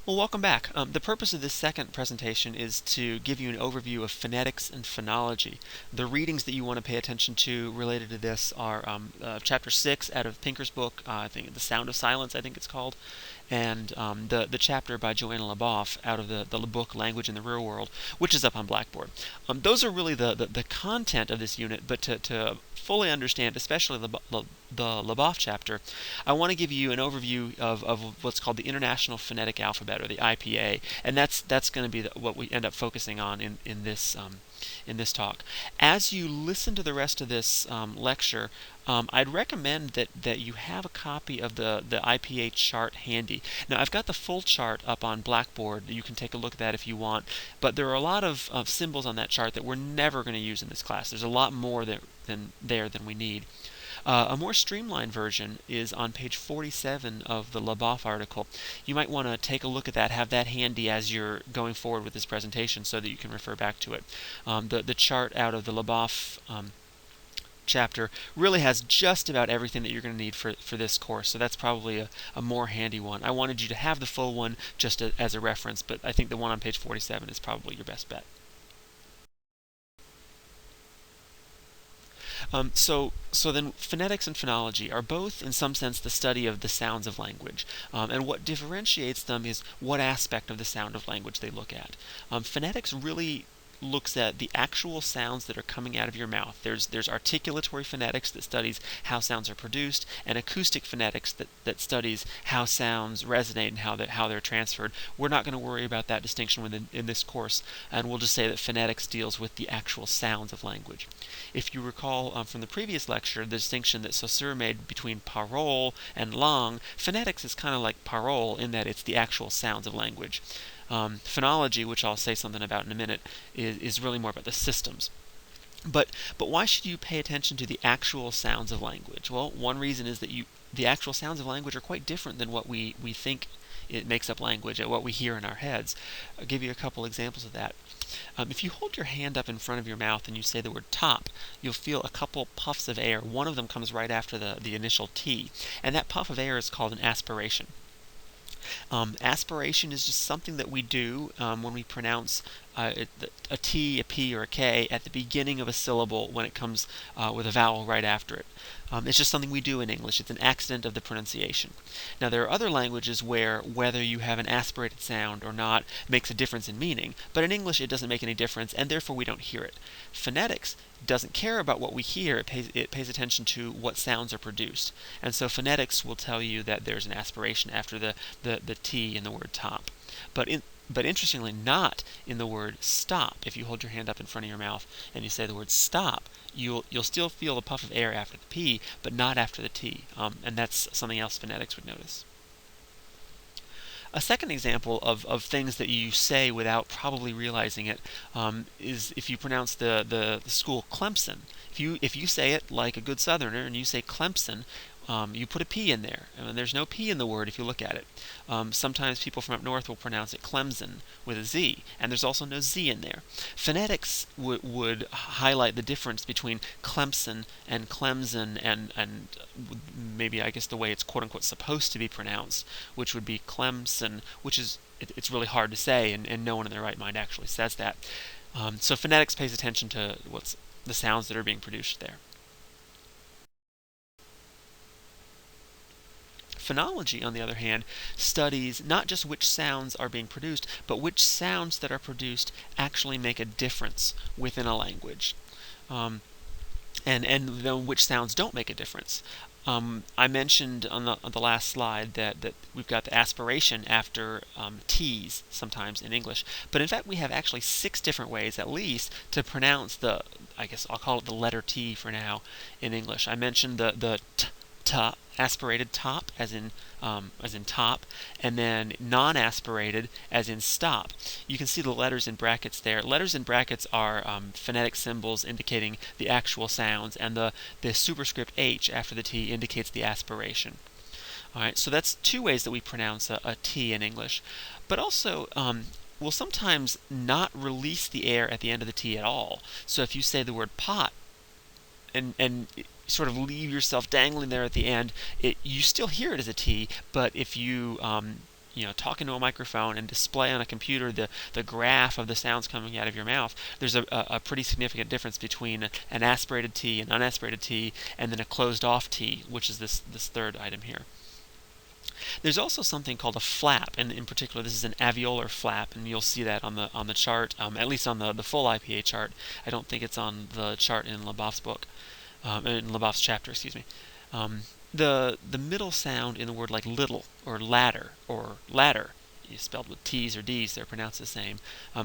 Well, welcome back. The purpose of this second presentation is to give you an overview of phonetics and phonology. The readings that you want to pay attention to related to this are Chapter 6 out of Pinker's book, I think The Sound of Silence, I think it's called, and the chapter by Joanna Leboff out of the book Language in the Real World, which is up on Blackboard. Those are really the content of this unit, but to fully understand, especially the Leboff chapter, I want to give you an overview of what's called the International Phonetic Alphabet, or the IPA, and that's going to be what we end up focusing on in this talk. As you listen to the rest of this lecture, I'd recommend that you have a copy of the IPA chart handy. Now, I've got the full chart up on Blackboard. You can take a look at that if you want, but there are a lot of symbols on that chart that we're never going to use in this class. There's a lot more than we need. A more streamlined version is on page 47 of the Leboff article. You might want to take a look at that, have that handy as you're going forward with this presentation so that you can refer back to it. The chart out of the Leboff chapter really has just about everything that you're going to need for this course, so that's probably a more handy one. I wanted you to have the full one just as a reference, but I think the one on page 47 is probably your best bet. So then phonetics and phonology are both, in some sense, the study of the sounds of language. And what differentiates them is what aspect of the sound of language they look at. Phonetics really looks at the actual sounds that are coming out of your mouth. There's articulatory phonetics that studies how sounds are produced, and acoustic phonetics that studies how sounds resonate and how they're transferred. We're not going to worry about that distinction in this course, and we'll just say that phonetics deals with the actual sounds of language. If you recall from the previous lecture, the distinction that Saussure made between parole and langue, phonetics is kind of like parole in that it's the actual sounds of language. Phonology, which I'll say something about in a minute, is really more about the systems. But why should you pay attention to the actual sounds of language? Well, one reason is that the actual sounds of language are quite different than what we think it makes up language, and what we hear in our heads. I'll give you a couple examples of that. If you hold your hand up in front of your mouth and you say the word top, you'll feel a couple puffs of air. One of them comes right after the initial T, and that puff of air is called an aspiration. Aspiration is just something that we do when we pronounce a T, a P, or a K at the beginning of a syllable when it comes with a vowel right after it. It's just something we do in English. It's an accident of the pronunciation. Now, there are other languages where whether you have an aspirated sound or not makes a difference in meaning, but in English it doesn't make any difference, and therefore we don't hear it. Phonetics doesn't care about what we hear. It pays attention to what sounds are produced. And so phonetics will tell you that there's an aspiration after the T in the word top. But interestingly, not in the word stop. If you hold your hand up in front of your mouth and you say the word stop, you'll still feel a puff of air after the P, but not after the T. And that's something else phonetics would notice. A second example of things that you say without probably realizing it is if you pronounce the school Clemson. If you say it like a good Southerner and you say Clemson, you put a P in there, and there's no P in the word if you look at it. Sometimes people from up north will pronounce it Clemson with a Z, and there's also no Z in there. Phonetics would highlight the difference between Clemson and Clemson and maybe, I guess, the way it's quote-unquote supposed to be pronounced, which would be Clemson, which is, it's really hard to say, and no one in their right mind actually says that. So phonetics pays attention to what's the sounds that are being produced there. Phonology, on the other hand, studies not just which sounds are being produced, but which sounds that are produced actually make a difference within a language, and then which sounds don't make a difference. I mentioned on the last slide that we've got the aspiration after T's sometimes in English, but in fact we have actually 6 different ways at least to pronounce I guess I'll call it the letter T for now in English. I mentioned the top, aspirated top, as in top, and then non-aspirated as in stop. You can see the letters in brackets there. Letters in brackets are phonetic symbols indicating the actual sounds, and the superscript H after the T indicates the aspiration. Alright, so that's 2 ways that we pronounce a T in English. But also, we'll sometimes not release the air at the end of the T at all. So if you say the word pot, and sort of leave yourself dangling there at the end, you still hear it as a T, but if you talking to a microphone and display on a computer the graph of the sounds coming out of your mouth, there's a pretty significant difference between an aspirated T, an unaspirated T, and then a closed off T, which is this third item here. There's also something called a flap, and in particular, this is an alveolar flap, and you'll see that on the chart, at least on the full IPA chart. I don't think it's on the chart in Leboff's book, in Leboff's chapter, excuse me. The middle sound in the word like little or ladder spelled with T's or D's, they're pronounced the same.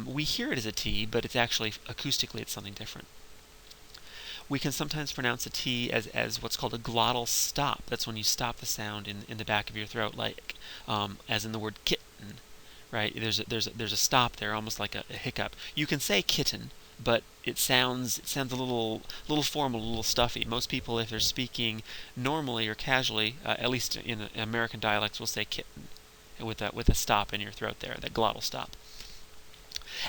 We hear it as a T, but it's actually acoustically it's something different. We can sometimes pronounce a T as what's called a glottal stop. That's when you stop the sound in the back of your throat, like as in the word kitten, right? There's a stop there, almost like a hiccup. You can say kitten, but it sounds a little formal, a little stuffy. Most people, if they're speaking normally or casually, at least in American dialects, will say kitten with a stop in your throat there, that glottal stop.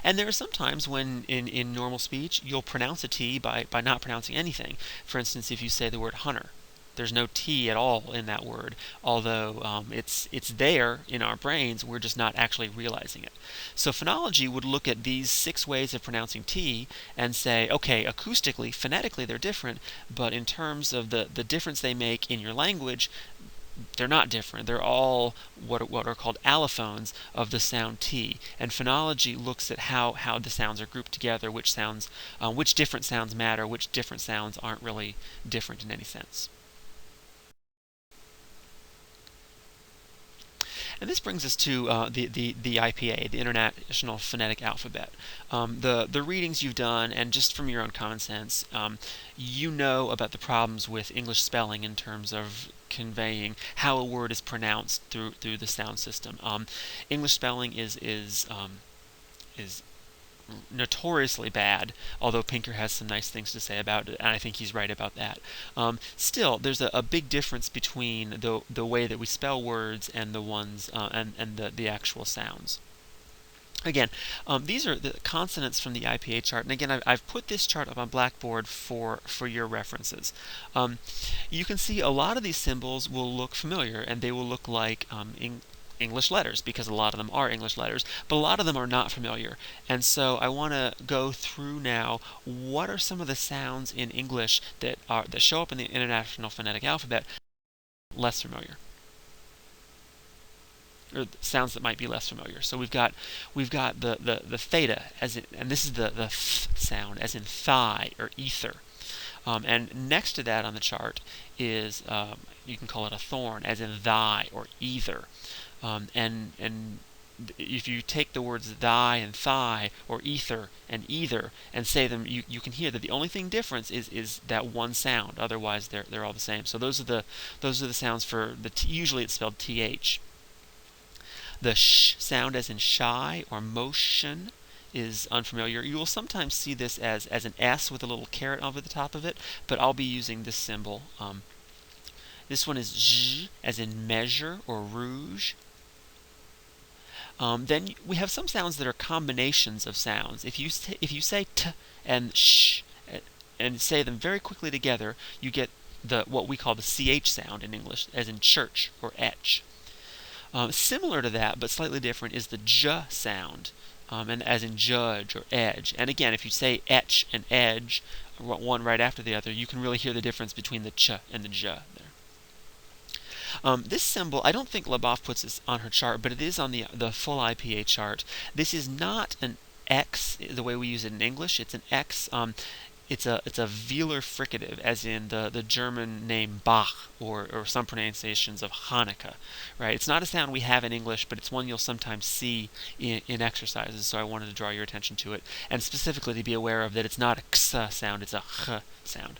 And there are some times when in normal speech you'll pronounce a T by not pronouncing anything. For instance, if you say the word hunter, there's no T at all in that word, although it's there in our brains, we're just not actually realizing it. So phonology would look at these 6 ways of pronouncing T and say, okay, acoustically, phonetically they're different, but in terms of the difference they make in your language, they're not different. They're all what are called allophones of the sound T. And phonology looks at how the sounds are grouped together, which different sounds matter, which different sounds aren't really different in any sense. And this brings us to the IPA, the International Phonetic Alphabet. The readings you've done, and just from your own common sense, you know about the problems with English spelling in terms of conveying how a word is pronounced through the sound system. English spelling is notoriously bad, although Pinker has some nice things to say about it, and I think he's right about that. Still, there's a big difference between the way that we spell words and the ones and the actual sounds. Again, these are the consonants from the IPA chart, and again, I've put this chart up on Blackboard for your references. You can see a lot of these symbols will look familiar, and they will look like English letters, because a lot of them are English letters, but a lot of them are not familiar. And so I want to go through now what are some of the sounds in English that show up in the International Phonetic Alphabet less familiar, or sounds that might be less familiar. So we've got the theta and this is the th sound as in thigh or ether. And next to that on the chart is you can call it a thorn as in thy or either. And if you take the words thy and thigh or ether and either and say them, you can hear that the only thing difference is that one sound. Otherwise, they're all the same. So those are the sounds for usually it's spelled th. The sh sound as in shy or motion is unfamiliar. You will sometimes see this as an S with a little caret over the top of it, but I'll be using this symbol. This one is zh as in measure or rouge. Then we have some sounds that are combinations of sounds. If you say t and sh and say them very quickly together, you get what we call the ch sound in English, as in church or etch. Similar to that, but slightly different, is the j sound, and as in judge or edge. And again, if you say etch and edge, one right after the other, you can really hear the difference between the ch and the j there. This symbol, I don't think Leboff puts this on her chart, but it is on the full IPA chart. This is not an X the way we use it in English. It's an X. It's a velar fricative, as in the German name Bach or some pronunciations of Hanukkah, right? It's not a sound we have in English, but it's one you'll sometimes see in exercises, so I wanted to draw your attention to it, and specifically to be aware of that it's not a x sound, it's a ch sound.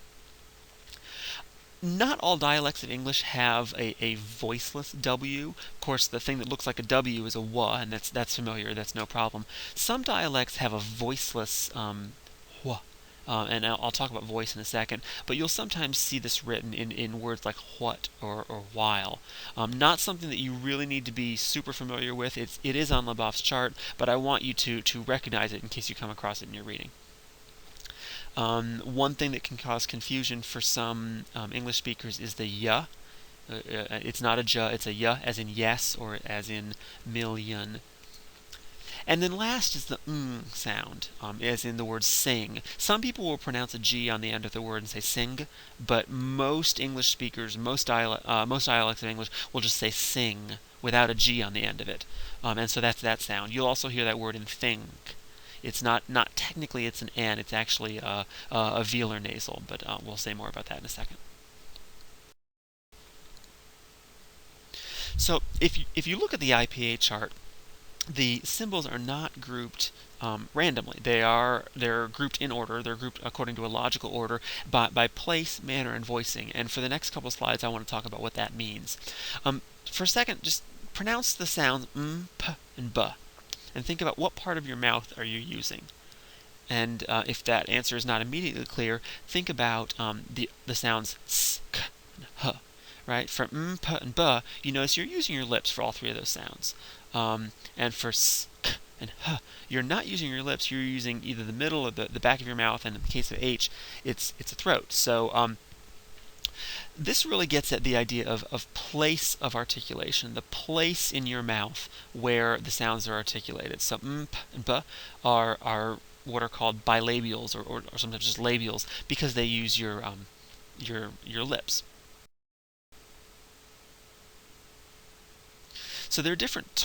Not all dialects of English have a voiceless W. Of course, the thing that looks like a W is a w, and that's familiar, that's no problem. Some dialects have a voiceless w. And I'll talk about voice in a second, but you'll sometimes see this written in words like what or while. Not something that you really need to be super familiar with. It is on Leboff's chart, but I want you to recognize it in case you come across it in your reading. One thing that can cause confusion for some English speakers is the y It's not a j, it's a y as in yes or as in million. And then last is the sound, as in the word sing. Some people will pronounce a G on the end of the word and say sing, but most English speakers, most dialects of English will just say sing without a G on the end of it. And so that's that sound. You'll also hear that word in think. It's not technically it's an N, it's actually a velar nasal, but we'll say more about that in a second. So if you look at the IPA chart, the symbols are not grouped randomly. They're grouped in order. They're grouped according to a logical order by place, manner, and voicing. And for the next couple of slides, I want to talk about what that means. For a second, just pronounce the sounds p, and b, and think about what part of your mouth are you using. And if that answer is not immediately clear, think about the sounds s, k, and h. Right? For p, and b, you notice you're using your lips for all three of those sounds. And for s, k, and h, you're not using your lips. You're using either the middle or the back of your mouth. And in the case of h, it's a throat. So this really gets at the idea of place of articulation, the place in your mouth where the sounds are articulated. So p, and b are what are called bilabials or sometimes just labials because they use your lips. So there are different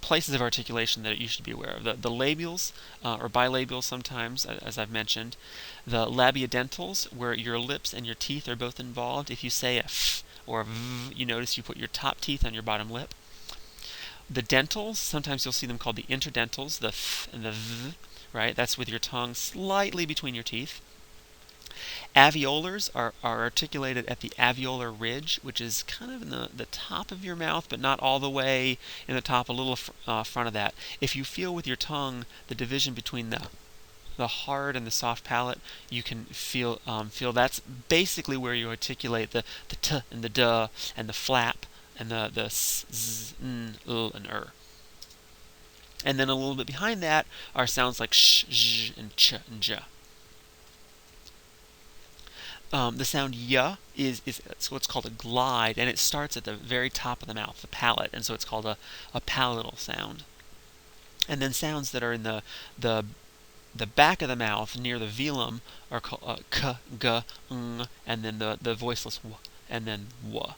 places of articulation that you should be aware of. The labials, or bilabials sometimes, as I've mentioned. The labiodentals, where your lips and your teeth are both involved. If you say a f or a v, you notice you put your top teeth on your bottom lip. The dentals, sometimes you'll see them called the interdentals, the th and the v, right? That's with your tongue slightly between your teeth. Alveolars are articulated at the alveolar ridge, which is kind of in the top of your mouth, but not all the way in the top, a little front of that. If you feel with your tongue the division between the hard and the soft palate, you can feel that's basically where you articulate the t and the d and the flap and the s, z, n, l, and And then a little bit behind that are sounds like sh, zh, and ch, and j. The sound y is what's called a glide, and it starts at the very top of the mouth, the palate, and so it's called a palatal sound. And then sounds that are in the back of the mouth near the velum are called k, g, ng, and then the voiceless w, and then w.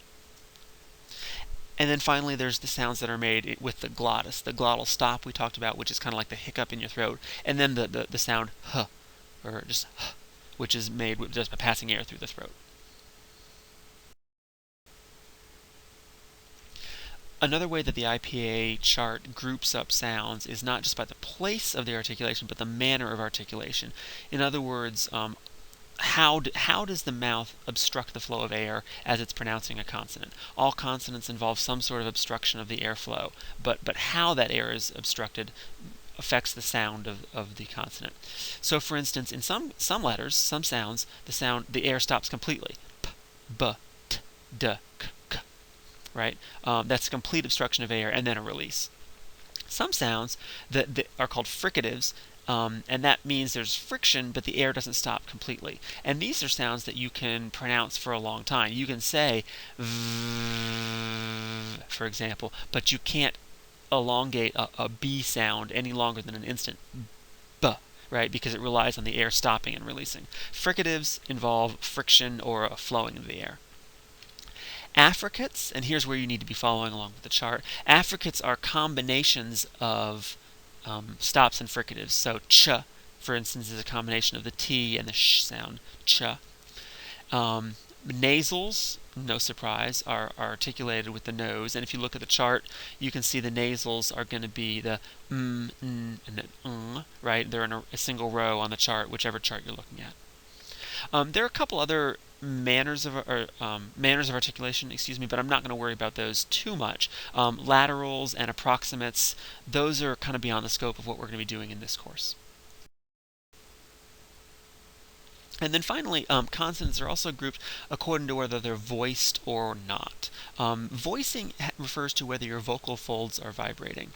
And then finally, there's the sounds that are made with the glottis, the glottal stop we talked about, which is kind of like the hiccup in your throat, and then the sound h, or just h, which is made just by passing air through the throat. Another way that the IPA chart groups up sounds is not just by the place of the articulation, but the manner of articulation. In other words, how does the mouth obstruct the flow of air as it's pronouncing a consonant? All consonants involve some sort of obstruction of the airflow, but how that air is obstructed affects the sound of the consonant. So for instance, in some letters, some sounds, the air stops completely. P, b, t, d, k, k. Right? That's a complete obstruction of air and then a release. Some sounds that are called fricatives, and that means there's friction, but the air doesn't stop completely. And these are sounds that you can pronounce for a long time. You can say v, for example, but you can't elongate a B sound any longer than an instant. B, right? Because it relies on the air stopping and releasing. Fricatives involve friction or a flowing of the air. Affricates, and here's where you need to be following along with the chart. Affricates are combinations of stops and fricatives. So ch, for instance, is a combination of the T and the sh sound, ch. Nasals, no surprise, are articulated with the nose, and if you look at the chart, you can see the nasals are going to be the n, and the right? They're in a single row on the chart, whichever chart you're looking at. There are a couple other manners of articulation, but I'm not going to worry about those too much. Laterals and approximates, those are kind of beyond the scope of what we're going to be doing in this course. And then finally, consonants are also grouped according to whether they're voiced or not. Voicing refers to whether your vocal folds are vibrating.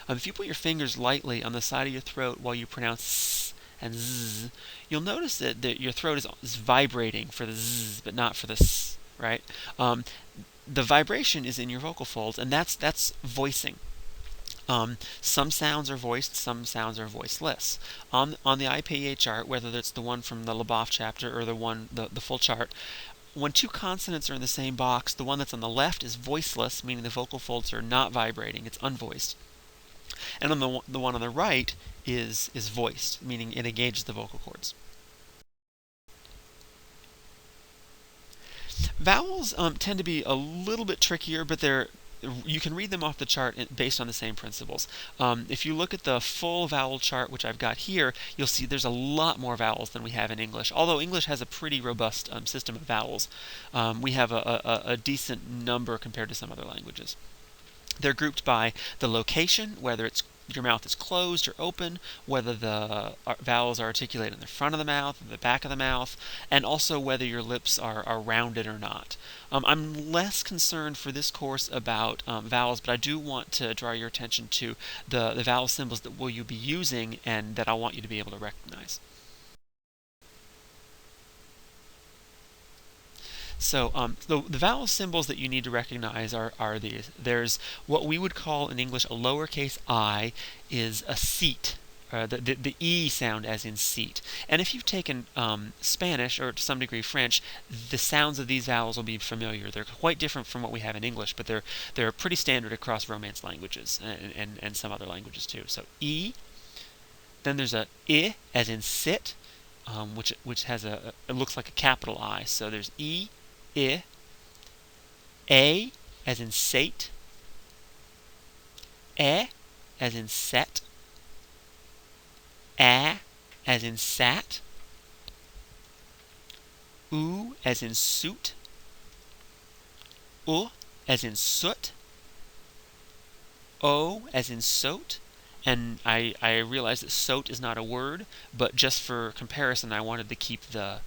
If you put your fingers lightly on the side of your throat while you pronounce s and z, you'll notice that your throat is vibrating for the z, but not for the s. right? The vibration is in your vocal folds, and that's voicing. Some sounds are voiced, some sounds are voiceless. On the IPA chart, whether it's the one from the Leboff chapter or the full chart, when two consonants are in the same box, the one that's on the left is voiceless, meaning the vocal folds are not vibrating, it's unvoiced. And on the one on the right is voiced, meaning it engages the vocal cords. Vowels tend to be a little bit trickier, but you can read them off the chart based on the same principles. If you look at the full vowel chart, which I've got here, you'll see there's a lot more vowels than we have in English. Although English has a pretty robust system of vowels, we have a decent number compared to some other languages. They're grouped by the location, whether your mouth is closed or open, whether the vowels are articulated in the front of the mouth, or the back of the mouth, and also whether your lips are rounded or not. I'm less concerned for this course about vowels, but I do want to draw your attention to the vowel symbols that will you be using and that I want you to be able to recognize. So the vowel symbols that you need to recognize are these. There's what we would call in English a lowercase I is a seat. The E sound as in seat. And if you've taken Spanish or to some degree French, the sounds of these vowels will be familiar. They're quite different from what we have in English, but they're pretty standard across Romance languages and some other languages too. So E, then there's a I as in sit, which has it looks like a capital I. So there's E, I, A as in sate, E as in set, A as in sat, U as in suit, U as in soot, O as in soat, and I realize that soat is not a word, but just for comparison I wanted to keep the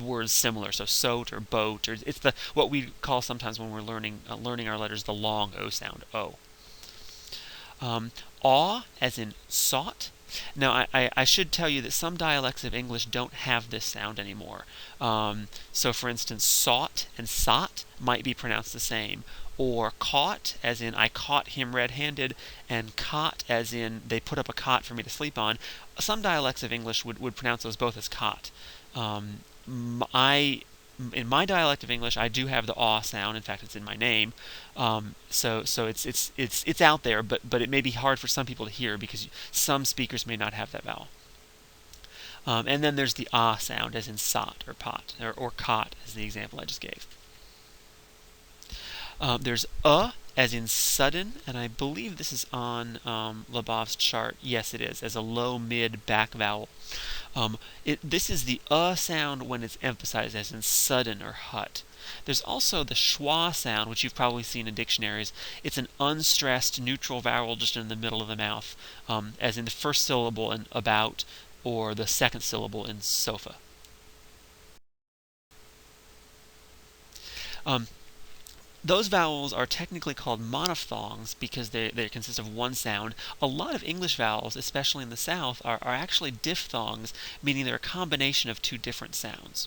words similar, so soat or boat, or it's what we call sometimes when we're learning our letters the long O sound, O. Aw as in sought. Now I should tell you that some dialects of English don't have this sound anymore. So for instance, sought and sot might be pronounced the same, or caught as in I caught him red-handed, and cot as in they put up a cot for me to sleep on. Some dialects of English would pronounce those both as cot. In my dialect of English, I do have the aw sound. In fact, it's in my name. So it's out there, but it may be hard for some people to hear because some speakers may not have that vowel. And then there's the ah sound, as in sot or pot or cot, as the example I just gave. There's as in sudden, and I believe this is on Leboff's chart. Yes, it is, as a low mid back vowel. This is the sound when it's emphasized, as in sudden or hut. There's also the schwa sound, which you've probably seen in dictionaries. It's an unstressed neutral vowel just in the middle of the mouth, as in the first syllable in about or the second syllable in sofa. Those vowels are technically called monophthongs because they consist of one sound. A lot of English vowels, especially in the South, are actually diphthongs, meaning they're a combination of two different sounds.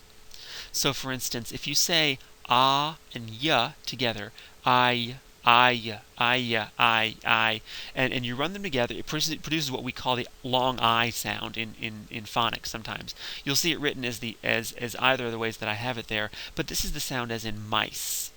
So for instance, if you say ah and ya together, I, and you run them together, it produces what we call the long I sound in phonics sometimes. You'll see it written as either of the ways that I have it there, but this is the sound as in mice.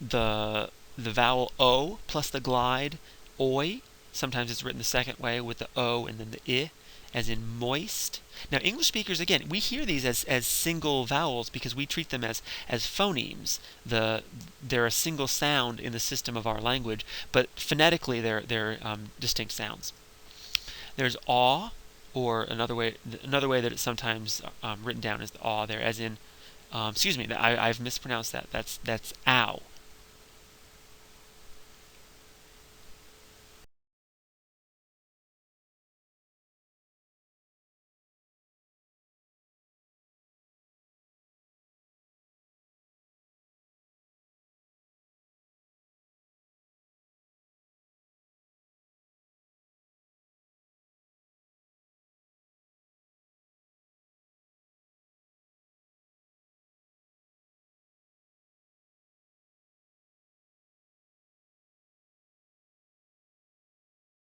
The vowel O plus the glide, oi. Sometimes it's written the second way with the O and then the I, as in moist. Now, English speakers, again, we hear these as single vowels because we treat them as phonemes. They're a single sound in the system of our language, but phonetically they're distinct sounds. There's aw, or another way that it's sometimes written down is the aw there, as in excuse me, I've mispronounced that. That's ow.